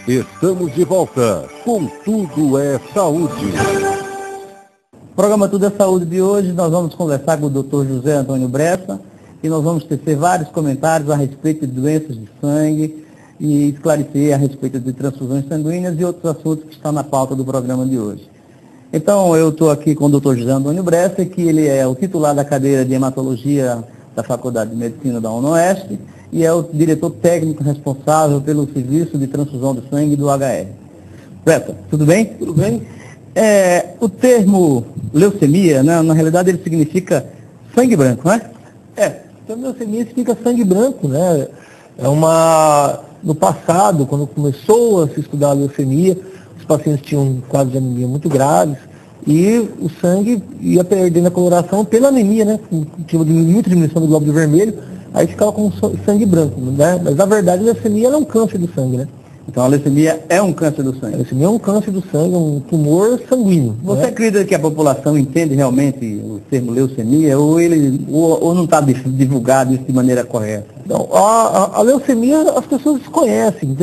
Estamos de volta com Tudo é Saúde. No programa Tudo é Saúde de hoje, nós vamos conversar com o Dr. José Antônio Bressa e nós vamos tecer vários comentários a respeito de doenças de sangue e esclarecer a respeito de transfusões sanguíneas e outros assuntos que estão na pauta do programa de hoje. Então, eu estou aqui com o Dr. José Antônio Bressa, que ele é o titular da cadeira de hematologia da Faculdade de Medicina da UNOeste e é o diretor técnico responsável pelo serviço de transfusão de sangue do HR. Bressa, tudo bem? Tudo bem. O termo leucemia, né, na realidade ele significa sangue branco, né? Então leucemia significa sangue branco, né? No passado, quando começou a se estudar a leucemia, os pacientes tinham quadros de anemia muito graves e o sangue ia perdendo a coloração pela anemia, né? Tinha muita diminuição do glóbulo vermelho, aí ficava com sangue branco, né? Mas na verdade a leucemia é um câncer do sangue, né? Então a leucemia é um câncer do sangue. A leucemia é um câncer do sangue, um tumor sanguíneo. Você acredita que a população entende realmente o termo leucemia ou não está divulgado isso de maneira correta? Não, a leucemia as pessoas desconhecem.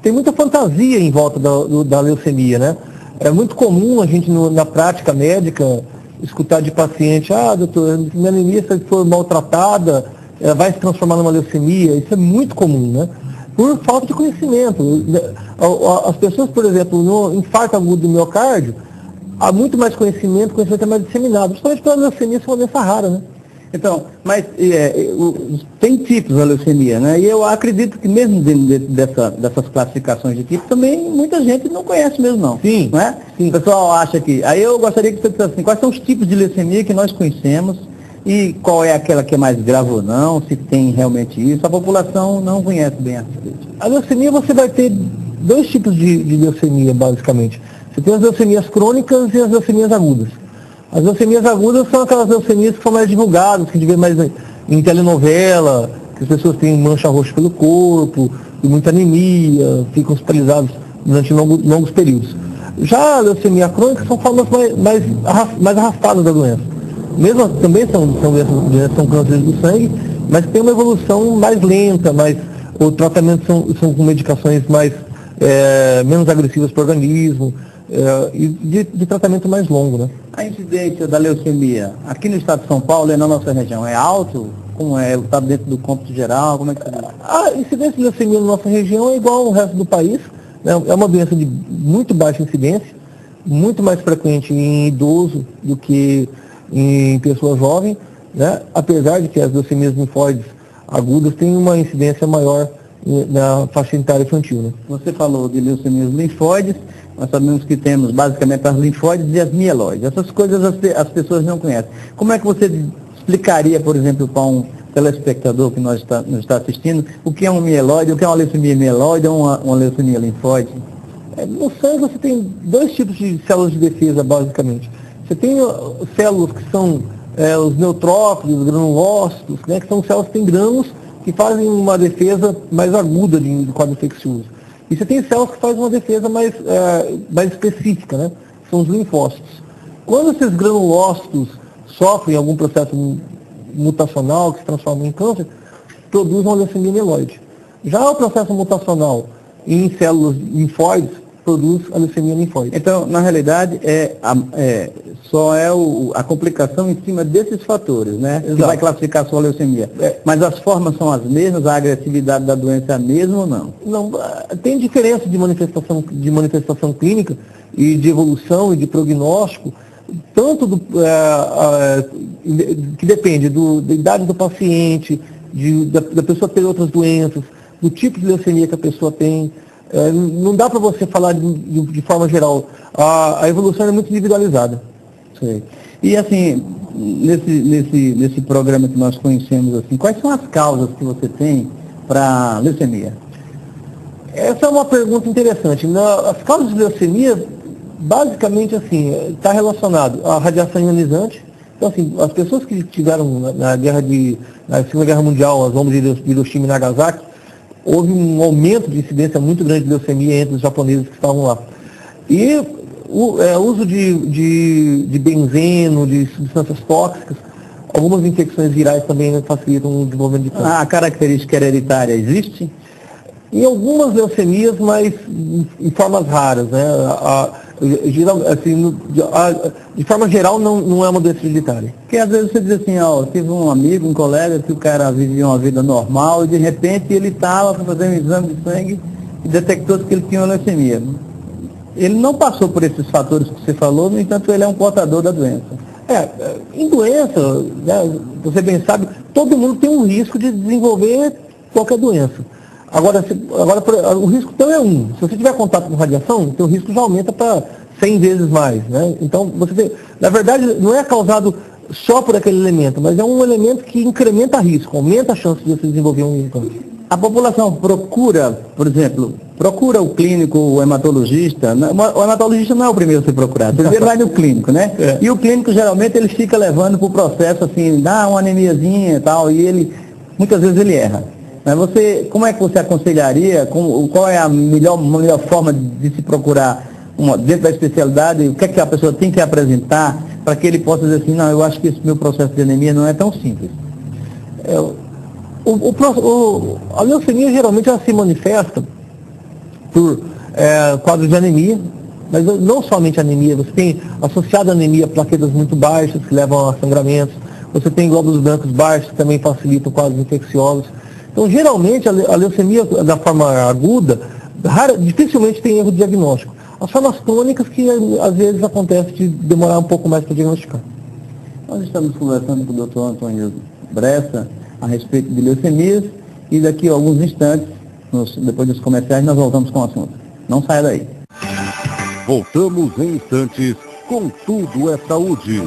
Tem muita fantasia em volta da leucemia, né? É muito comum a gente na prática médica escutar de paciente, doutor, minha anemia se for maltratada, ela vai se transformar numa leucemia. Isso é muito comum, né? Por falta de conhecimento. As pessoas, por exemplo, no infarto agudo do miocárdio, há muito mais conhecimento é mais disseminado, principalmente pela leucemia, ser uma doença rara, né? Então, mas tem tipos da leucemia, né? E eu acredito que mesmo dentro dessas classificações de tipos, também muita gente não conhece mesmo, não. Sim. Não é? Sim. O pessoal acha que... Aí eu gostaria que você dissesse assim, quais são os tipos de leucemia que nós conhecemos e qual é aquela que é mais grave ou não, se tem realmente isso. A população não conhece bem a respeito. A leucemia, você vai ter dois tipos de leucemia, basicamente. Você tem as leucemias crônicas e as leucemias agudas. As leucemias agudas são aquelas leucemias que são mais divulgadas, que a gente vê mais em telenovela, que as pessoas têm mancha roxa pelo corpo, e muita anemia, ficam hospitalizados durante longos períodos. Já a leucemia crônica são formas mais arrastadas da doença. Mesmo também são cânceres do sangue, mas tem uma evolução mais lenta, o tratamento são com medicações menos agressivas para o organismo e de tratamento mais longo, né? A incidência da leucemia aqui no estado de São Paulo e na nossa região é alto? Como é? Está dentro do cômputo geral? Como é que está? A incidência de leucemia na nossa região é igual ao resto do país, né? É uma doença de muito baixa incidência, muito mais frequente em idoso do que em pessoas jovens, né? Apesar de que as leucemias linfóides agudas têm uma incidência maior na faixa etária infantil, né? Você falou de leucemias linfóides, nós sabemos que temos basicamente as linfóides e as mieloides. Essas coisas as pessoas não conhecem. Como é que você explicaria, por exemplo, para um telespectador que nos está assistindo, o que é um mieloide, o que é uma leucemia mieloide ou uma leucemia linfóide? No sangue você tem dois tipos de células de defesa, basicamente. Você tem células que são os neutrófilos, os granulócitos, né, que são células que têm grânulos que fazem uma defesa mais aguda do quadro infeccioso. E você tem células que fazem uma defesa mais específica, né? São os linfócitos. Quando esses granulócitos sofrem algum processo mutacional que se transforma em câncer, produzem uma leucemia mieloide. Já o processo mutacional em células linfóides produz a leucemia linfóide. Então, na realidade, só é a complicação em cima desses fatores, né? Exato. Que vai classificar a sua leucemia. Mas as formas são as mesmas, a agressividade da doença é a mesma ou não? Não, tem diferença de manifestação clínica e de evolução e de prognóstico, tanto que depende da idade do paciente, da pessoa ter outras doenças, do tipo de leucemia que a pessoa tem. Não dá para você falar de forma geral. A evolução é muito individualizada. Sei. E assim, nesse programa que nós conhecemos, assim, quais são as causas que você tem para leucemia? Essa é uma pergunta interessante. As causas de leucemia, basicamente, assim, está relacionado à radiação ionizante. Então, assim, as pessoas que tiveram na Segunda Guerra Mundial, as bombas de Hiroshima e Nagasaki, houve um aumento de incidência muito grande de leucemia entre os japoneses que estavam lá. E o uso de benzeno, de substâncias tóxicas, algumas infecções virais também facilitam o desenvolvimento de câncer. A característica hereditária existe? Em algumas leucemias, mas em formas raras, né? De forma geral, não é uma doença hereditária. Porque às vezes você diz assim, ó, tive um amigo, um colega, que o cara vivia uma vida normal e de repente ele estava fazendo um exame de sangue e detectou-se que ele tinha uma leucemia. Ele não passou por esses fatores que você falou, no entanto ele é um portador da doença. Em doença, né, você bem sabe, todo mundo tem um risco de desenvolver qualquer doença. Agora o risco então é 1. Se você tiver contato com radiação, o seu risco já aumenta para 100 vezes mais, né? Então, na verdade, não é causado só por aquele elemento, mas é um elemento que incrementa risco, aumenta a chance de você desenvolver um câncer. A população procura, por exemplo, o clínico, o hematologista. O hematologista não é o primeiro a ser procurado, primeiro vai no clínico, né? E o clínico geralmente ele fica levando para o processo assim, dá uma anemiazinha e tal, e muitas vezes ele erra. Mas como é que você aconselharia, qual é a melhor forma de se procurar dentro da especialidade, o que é que a pessoa tem que apresentar para que ele possa dizer assim, não, eu acho que esse meu processo de anemia não é tão simples? A leucemia geralmente ela se manifesta por quadros de anemia, mas não somente anemia, você tem associado à anemia plaquetas muito baixas que levam a sangramentos, você tem glóbulos brancos baixos que também facilitam quadros infecciosos. Então geralmente a leucemia da forma aguda, dificilmente tem erro de diagnóstico. As formas crônicas que às vezes acontece de demorar um pouco mais para diagnosticar. Nós estamos conversando com o Dr. Antônio Bressa a respeito de leucemias e daqui a alguns instantes, depois dos comerciais, nós voltamos com o assunto. Não saia daí. Voltamos em instantes com Tudo é Saúde.